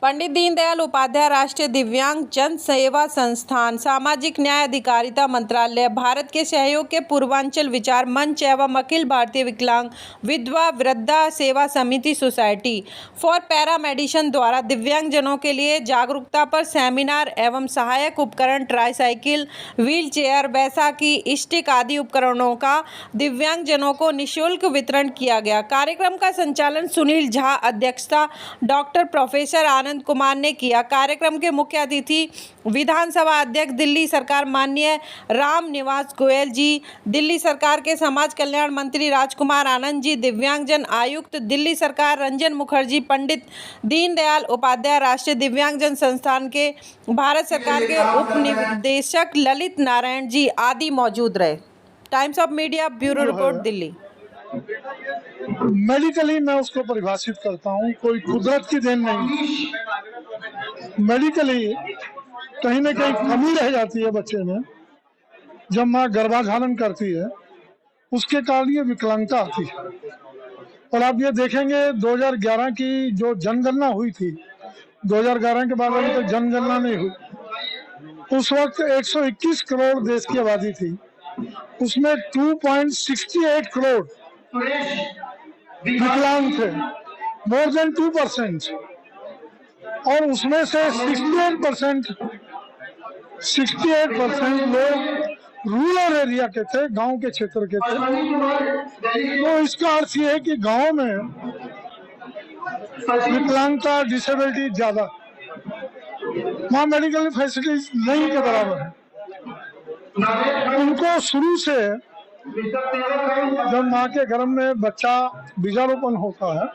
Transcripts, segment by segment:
पंडित दीनदयाल उपाध्याय राष्ट्रीय दिव्यांग जन सेवा संस्थान, सामाजिक न्याय अधिकारिता मंत्रालय, भारत के सहयोग के पूर्वांचल विचार मंच एवं अखिल भारतीय विकलांग विधवा वृद्धा सेवा समिति सोसाइटी फॉर पैरामेडिसन द्वारा दिव्यांगजनों के लिए जागरूकता पर सेमिनार एवं सहायक उपकरण tricycle, wheel chair, Baisakhi, stick आदि उपकरणों का दिव्यांगजनों को निःशुल्क वितरण किया गया। कार्यक्रम का संचालन सुनील झा, अध्यक्षता डॉक्टर प्रोफेसर आनंद कुमार ने किया। कार्यक्रम के मुख्य अतिथि विधानसभा अध्यक्ष दिल्ली सरकार माननीय राम निवास गोयल जी, दिल्ली सरकार के समाज कल्याण मंत्री राजकुमार आनंद जी, दिव्यांगजन आयुक्त दिल्ली सरकार रंजन मुखर्जी, पंडित दीनदयाल उपाध्याय राष्ट्रीय दिव्यांगजन संस्थान के भारत सरकार के उप निदेशक ललित नारायण जी आदि मौजूद रहे। Times of media bureau report, Delhi. Medically मैं उसको परिभाषित करता हूँ, कोई कुदरत की देन नहीं। मेडिकली कहीं ना कहीं कमी रह जाती है बच्चे में, जब माँ गर्भाधारण करती है उसके कारण ये विकलांगता आती है। और आप ये देखेंगे 2011 की जो जनगणना हुई थी, 2011 के बाद अभी तक जनगणना नहीं हुई, उस वक्त 121 करोड़ देश की आबादी थी, उसमें 2.68 करोड़ विकलांग थे, मोर देन 2%। और उसमें से 68% लोग रूरल एरिया के थे, गांव के क्षेत्र के थे। तो इसका अर्थ ये है कि गांव में विकलांगता, डिसेबिलिटी ज्यादा, वहाँ मेडिकल फैसिलिटीज नहीं के बराबर है। उनको शुरू से जब माँ के गर्भ में बच्चा बीजारोपण होता है,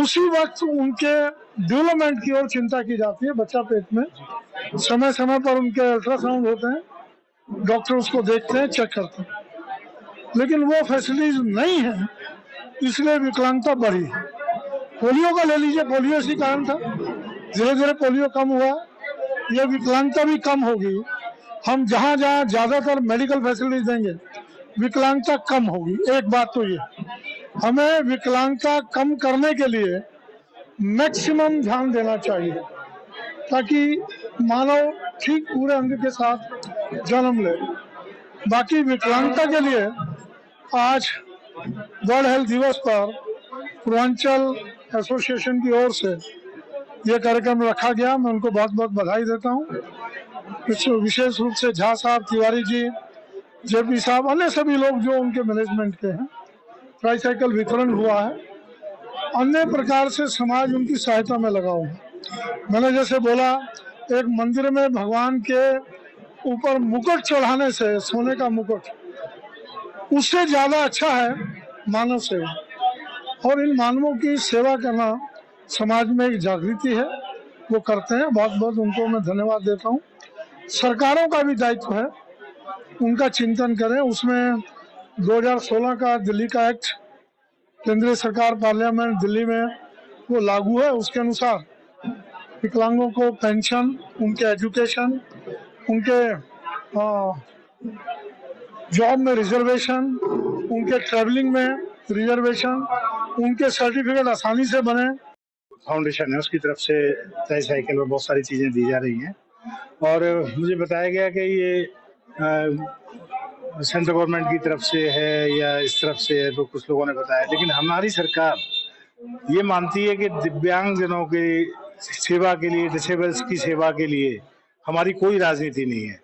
उसी वक्त उनके डेवलपमेंट की ओर चिंता की जाती है। बच्चा पेट में समय समय पर उनके अल्ट्रासाउंड होते हैं, डॉक्टर उसको देखते हैं, चेक करते हैं, लेकिन वो फैसिलिटीज नहीं है, इसलिए विकलांगता बढ़ी है। पोलियो का ले लीजिए, पोलियो इसी कारण था, धीरे धीरे पोलियो कम हुआ, ये विकलांगता भी कम होगी। हम जहाँ जहाँ ज्यादातर मेडिकल फैसिलिटीज देंगे, विकलांगता कम होगी। एक बात तो ये, हमें विकलांगता कम करने के लिए मैक्सिमम ध्यान देना चाहिए, ताकि मानव ठीक पूरे अंग के साथ जन्म ले। बाकी विकलांगता के लिए आज वर्ल्ड हेल्थ दिवस पर पूर्वांचल एसोसिएशन की ओर से ये कार्यक्रम रखा गया। मैं उनको बहुत बहुत बधाई देता हूँ। विशेष रूप से झा साहब, तिवारी जी, जेपी साहब, अन्य सभी लोग जो उनके मैनेजमेंट के हैं। ट्राईसाइकिल वितरण हुआ है, अन्य प्रकार से समाज उनकी सहायता में लगा हुआ है। मैंने जैसे बोला, एक मंदिर में भगवान के ऊपर मुकुट चढ़ाने से, सोने का मुकुट, उससे ज्यादा अच्छा है मानव सेवा। और इन मानवों की सेवा करना समाज में एक जागृति है, वो करते हैं। बहुत बहुत उनको मैं धन्यवाद देता हूँ। सरकारों का भी दायित्व है, उनका चिंतन करें। उसमें 2016 का दिल्ली का एक्ट, केंद्रीय सरकार पार्लियामेंट दिल्ली में वो लागू है। उसके अनुसार विकलांगों को पेंशन, उनके एजुकेशन, उनके जॉब में रिजर्वेशन, उनके ट्रैवलिंग में रिजर्वेशन, उनके सर्टिफिकेट आसानी से बने। फाउंडेशन है, उसकी तरफ से ट्राईसाइकिल में बहुत सारी चीज़ें दी जा रही हैं। और मुझे बताया गया कि ये सेंट्रल गवर्नमेंट की तरफ से है या इस तरफ से है, तो कुछ लोगों ने बताया। लेकिन हमारी सरकार ये मानती है कि दिव्यांगजनों की सेवा के लिए, डिसेबल्स की सेवा के लिए हमारी कोई राजनीति नहीं है।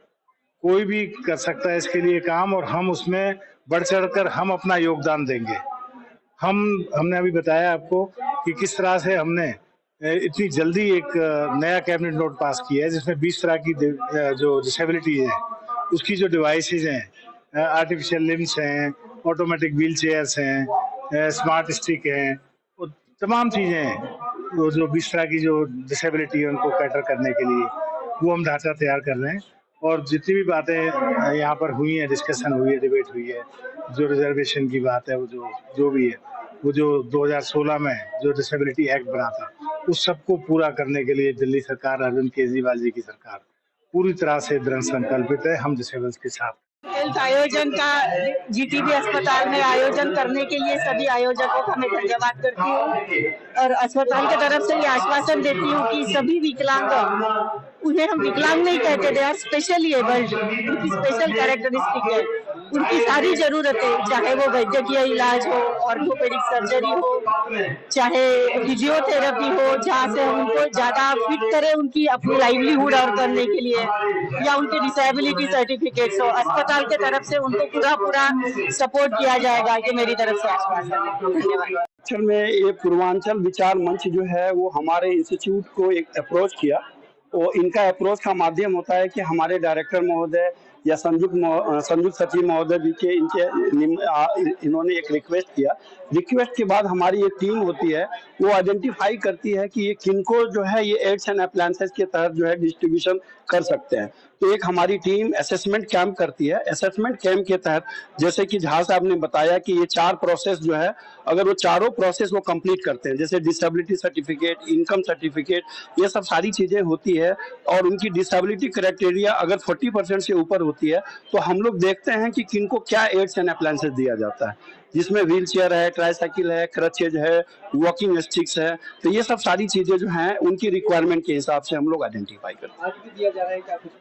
कोई भी कर सकता है इसके लिए काम, और हम उसमें बढ़ चढ़कर हम अपना योगदान देंगे। हमने अभी बताया आपको कि किस तरह से हमने इतनी जल्दी एक नया कैबिनेट नोट पास किया है, जिसमें 20 तरह की जो डिसेबिलिटी है उसकी जो डिवाइसेज हैं, आर्टिफिशियल लिम्स हैं, ऑटोमेटिक व्हील चेयर्स हैं, स्मार्ट स्टिक हैं, वो तमाम चीज़ें हैं, वो जो 20 तरह की जो डिसेबिलिटी है उनको कैटर करने के लिए वो हम ढांचा तैयार कर रहे हैं। और जितनी भी बातें यहाँ पर हुई हैं, डिस्कशन हुई है, डिबेट हुई है, जो रिजर्वेशन की बात है, वो जो भी है, वो जो 2016 में जो डिसेबिलिटी एक्ट बना था, उस सबको पूरा करने के लिए दिल्ली सरकार, अरविंद केजरीवाल जी की सरकार पूरी तरह से दृढ़ संकल्पित है। हम डिसेबल्स के साथ हेल्थ आयोजन का जीटीबी अस्पताल में आयोजन करने के लिए सभी आयोजकों का मैं धन्यवाद करती हूँ और अस्पताल की तरफ से ये आश्वासन देती हूँ कि सभी विकलांग, उन्हें हम विकलांग नहीं कहते, दे आर स्पेशली एबल्ड, उनकी स्पेशल कैरेक्टरिस्टिक है, उनकी सारी जरूरतें, चाहे वो वैद्यकीय इलाज हो, ऑर्थोपेडिक सर्जरी हो, चाहे फिजियोथेरेपी हो, जहाँ से हम उनको ज्यादा फिट करें उनकी अपनी लाइवलीहुड और करने के लिए, या उनके डिसेबिलिटी सर्टिफिकेट्स हो, अस्पताल के तरफ से उनको पूरा सपोर्ट किया जाएगा। ये मेरी तरफ से आश्वासन है। धन्यवाद। एक्चुअल में ये पूर्वांचल विचार मंच जो है वो हमारे इंस्टीट्यूट को एक अप्रोच किया, और इनका अप्रोच का माध्यम होता है कि हमारे डायरेक्टर महोदय या संयुक्त सचिव महोदय जी के इन्होंने एक रिक्वेस्ट किया। रिक्वेस्ट के बाद हमारी एक टीम होती है, वो आइडेंटिफाई करती है कि ये किनको जो है ये एड्स एंड अप्लायंसेस के तहत जो है डिस्ट्रीब्यूशन कर सकते हैं। तो एक हमारी टीम असेसमेंट कैंप करती है। असेसमेंट कैंप के तहत जैसे कि झा साहब ने बताया कि ये 4 प्रोसेस जो है, अगर वो चारों प्रोसेस वो कंप्लीट करते हैं, जैसे डिसेबिलिटी सर्टिफिकेट, इनकम सर्टिफिकेट, ये सब सारी चीजें होती है, और उनकी डिसेबिलिटी क्राइटेरिया अगर 40% से ऊपर होती है तो हम लोग देखते हैं कि किनको क्या एड्स एंड अप्लायंसेस दिया जाता है, जिसमें व्हील चेयर है, ट्राईसाइकिल है, क्रचेज है, वॉकिंग स्टिक्स है। तो ये सब सारी चीजें जो हैं उनकी रिक्वायरमेंट के हिसाब से हम लोग आइडेंटिफाई करते हैं। आज भी दिया जा रहा है क्या कुछ?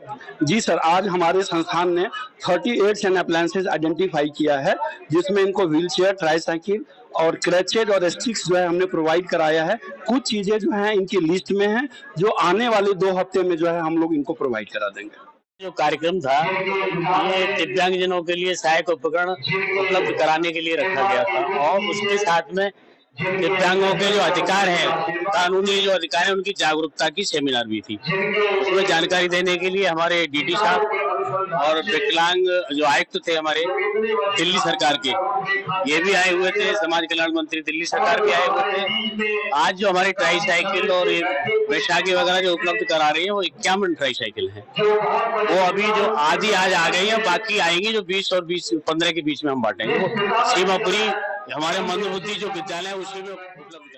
जी सर, आज हमारे संस्थान ने 30 एड्स एंड अप्लायंसेस आइडेंटिफाई किया है, जिसमें इनको व्हील चेयर, ट्राईसाइकिल और क्रचेज और स्टिक्स जो है हमने प्रोवाइड कराया है। कुछ चीजें जो हैं इनकी लिस्ट में हैं, जो आने वाले 2 हफ्ते में जो है हम लोग इनको प्रोवाइड करा देंगे। जो कार्यक्रम था ये दिव्यांगजनों के लिए सहायक उपकरण उपलब्ध कराने के लिए रखा गया था, और उसके साथ में दिव्यांगों के जो अधिकार हैं, कानूनी जो अधिकार हैं, उनकी जागरूकता की सेमिनार भी थी। उसमें जानकारी देने के लिए हमारे डीडी साहब और विकलांग जो आयुक्त थे हमारे दिल्ली सरकार के, ये भी आए हुए थे। समाज कल्याण मंत्री दिल्ली सरकार के आए हुए थे। आज जो हमारी ट्राईसाइकिल और बैशाखी वगैरह जो उपलब्ध करा रही है वो 51 ट्राईसाइकिल है। वो अभी जो आधी आज आ गई है, बाकी आएंगी जो 20 और 15 के बीच में हम बांटेंगे। वो सीमापुरी हमारे मंदबुद्धि जो विद्यालय है उसमें उपलब्ध